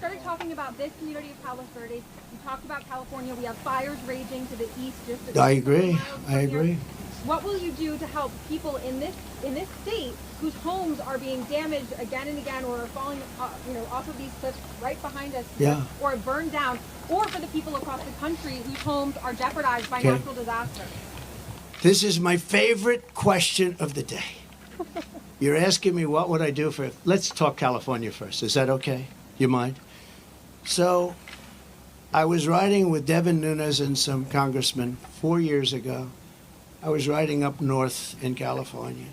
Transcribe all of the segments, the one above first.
started talking about this community of Palos Verdes. You talked about California. We have fires raging to the east. I agree. I agree. What will you do to help people in this state whose homes are being damaged again and again, or are falling, off of these cliffs right behind us, or burned down, or for the people across the country whose homes are jeopardized by natural disaster? This is my favorite question of the day. You're asking me what would I do for. Let's talk California first. Is that okay? You mind? So, I was riding with Devin Nunes and some congressmen 4 years ago. I was riding up north in California,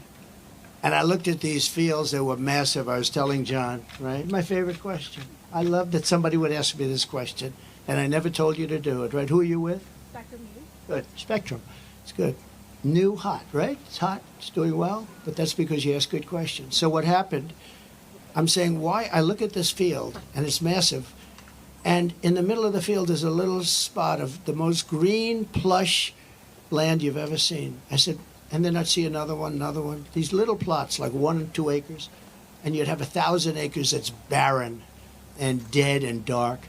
and I looked at these fields that were massive. I was telling John, right? My favorite question. I love that somebody would ask me this question, and I never told you to do it, right? Who are you with? Spectrum News. Good. Spectrum. It's good. New, hot, right? It's hot. It's doing well, but that's because you ask good questions. So what happened, I'm saying why I look at this field, and it's massive, and in the middle of the field is a little spot of the most green, plush land you've ever seen. I said, and then I'd see another one, these little plots, like 1 and 2 acres, and you'd have 1,000 acres that's barren and dead and dark.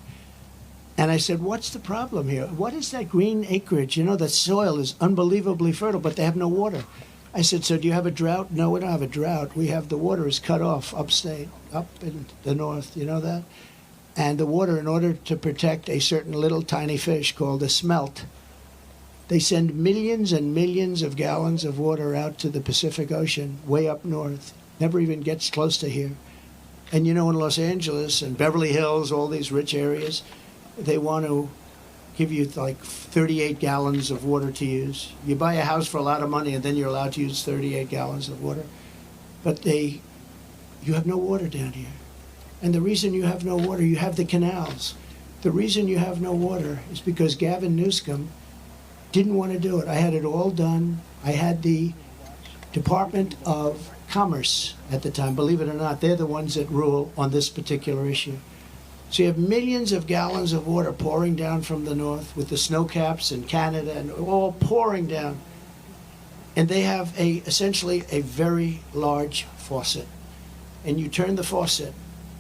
And I said, what's the problem here? What is that green acreage? The soil is unbelievably fertile, but they have no water. I said, so do you have a drought? No, we don't have a drought. We have the water is cut off upstate, up in the north, you know that? And the water, in order to protect a certain little tiny fish called a smelt, they send millions and millions of gallons of water out to the Pacific Ocean, way up north. Never even gets close to here. And in Los Angeles and Beverly Hills, all these rich areas, they want to give you like 38 gallons of water to use. You buy a house for a lot of money, and then you're allowed to use 38 gallons of water. But you have no water down here. And the reason you have no water, you have the canals. The reason you have no water is because Gavin Newsom didn't want to do it. I had it all done. I had the Department of Commerce at the time. Believe it or not, they're the ones that rule on this particular issue. So you have millions of gallons of water pouring down from the north with the snow caps in Canada and all pouring down. And they have essentially a very large faucet. And you turn the faucet,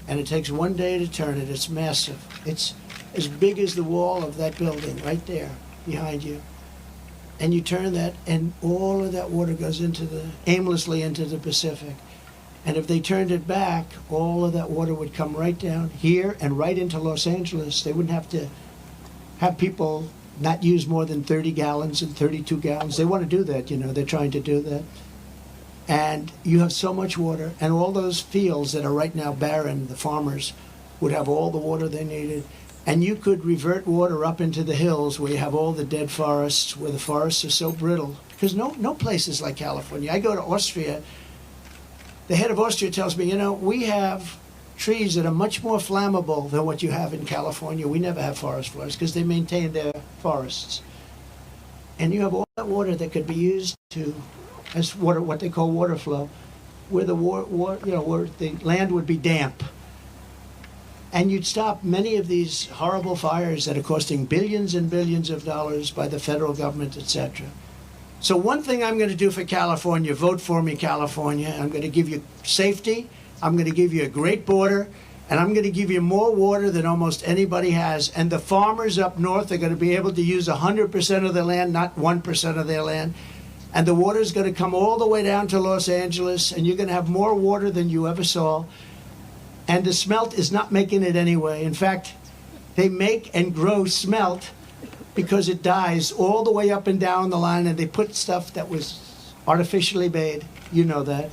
and it takes 1 day to turn it. It's massive. It's as big as the wall of that building right there behind you. And you turn that, and all of that water goes aimlessly into the Pacific. And if they turned it back, all of that water would come right down here and right into Los Angeles. They wouldn't have to have people not use more than 30 gallons and 32 gallons. They want to do that, they're trying to do that. And you have so much water, and all those fields that are right now barren, the farmers would have all the water they needed. And you could revert water up into the hills where you have all the dead forests, where the forests are so brittle. Because no place is like California. I go to Austria. The head of Austria tells me, we have trees that are much more flammable than what you have in California. We never have forest fires because they maintain their forests. And you have all that water that could be used as water, what they call water flow, where where the land would be damp. And you'd stop many of these horrible fires that are costing billions and billions of dollars by the federal government, etc. So one thing I'm going to do for California, vote for me, California. I'm going to give you safety. I'm going to give you a great border. And I'm going to give you more water than almost anybody has. And the farmers up north are going to be able to use 100% of their land, not 1% of their land. And the water is going to come all the way down to Los Angeles. And you're going to have more water than you ever saw. And the smelt is not making it anyway. In fact, they make and grow smelt because it dies all the way up and down the line, and they put stuff that was artificially made. You know that.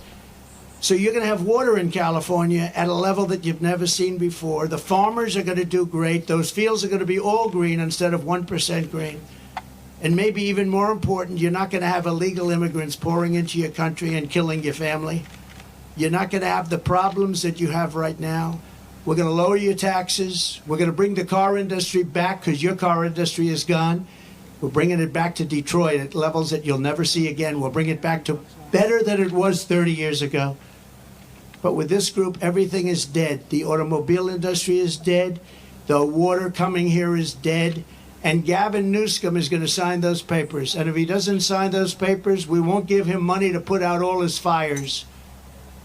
So you're going to have water in California at a level that you've never seen before. The farmers are going to do great. Those fields are going to be all green instead of 1% green. And maybe even more important, you're not going to have illegal immigrants pouring into your country and killing your family. You're not going to have the problems that you have right now. We're going to lower your taxes. We're going to bring the car industry back because your car industry is gone. We're bringing it back to Detroit at levels that you'll never see again. We'll bring it back to better than it was 30 years ago. But with this group, everything is dead. The automobile industry is dead. The water coming here is dead. And Gavin Newsom is going to sign those papers. And if he doesn't sign those papers, we won't give him money to put out all his fires.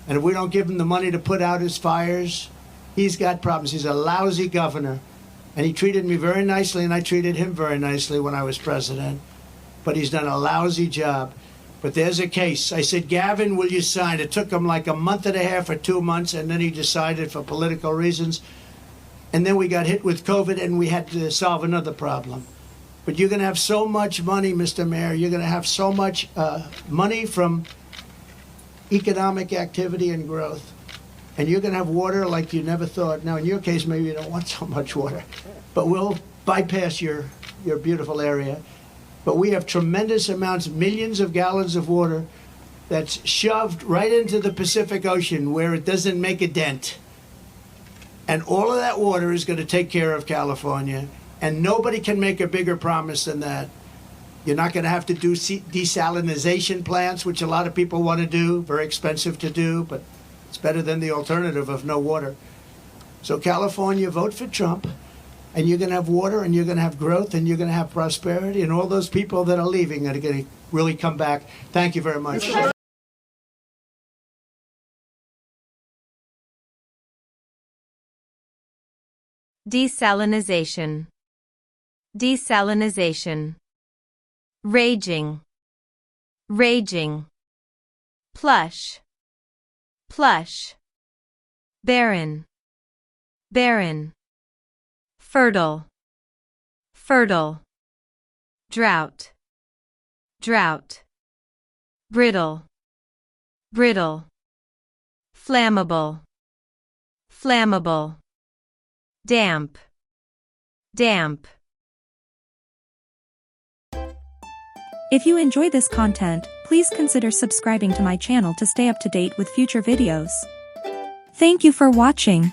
And if we don't give him the money to put out his fires, He's got problems. He's a lousy governor. And he treated me very nicely, and I treated him very nicely when I was president. But he's done a lousy job. But there's a case. I said, Gavin, will you sign? It took him like a month and a half or 2 months, and then he decided for political reasons. And then we got hit with COVID, and we had to solve another problem. But you're going to have so much money, Mr. Mayor. You're going to have so much money from economic activity and growth. And you're going to have water like you never thought. Now, in your case, maybe you don't want so much water. But we'll bypass your beautiful area. But we have tremendous amounts, millions of gallons of water that's shoved right into the Pacific Ocean where it doesn't make a dent. And all of that water is going to take care of California. And nobody can make a bigger promise than that. You're not going to have to do desalinization plants, which a lot of people want to do. Very expensive to do, but it's better than the alternative of no water. So California, vote for Trump. And you're going to have water, and you're going to have growth, and you're going to have prosperity, and all those people that are leaving are going to really come back. Thank you very much. Desalinization. Desalinization. Raging. Raging. Plush. Plush. Barren. Barren. Fertile. Fertile. Drought. Drought. Brittle. Brittle. Flammable. Flammable. Damp. Damp. If you enjoy this content, please consider subscribing to my channel to stay up to date with future videos. Thank you for watching.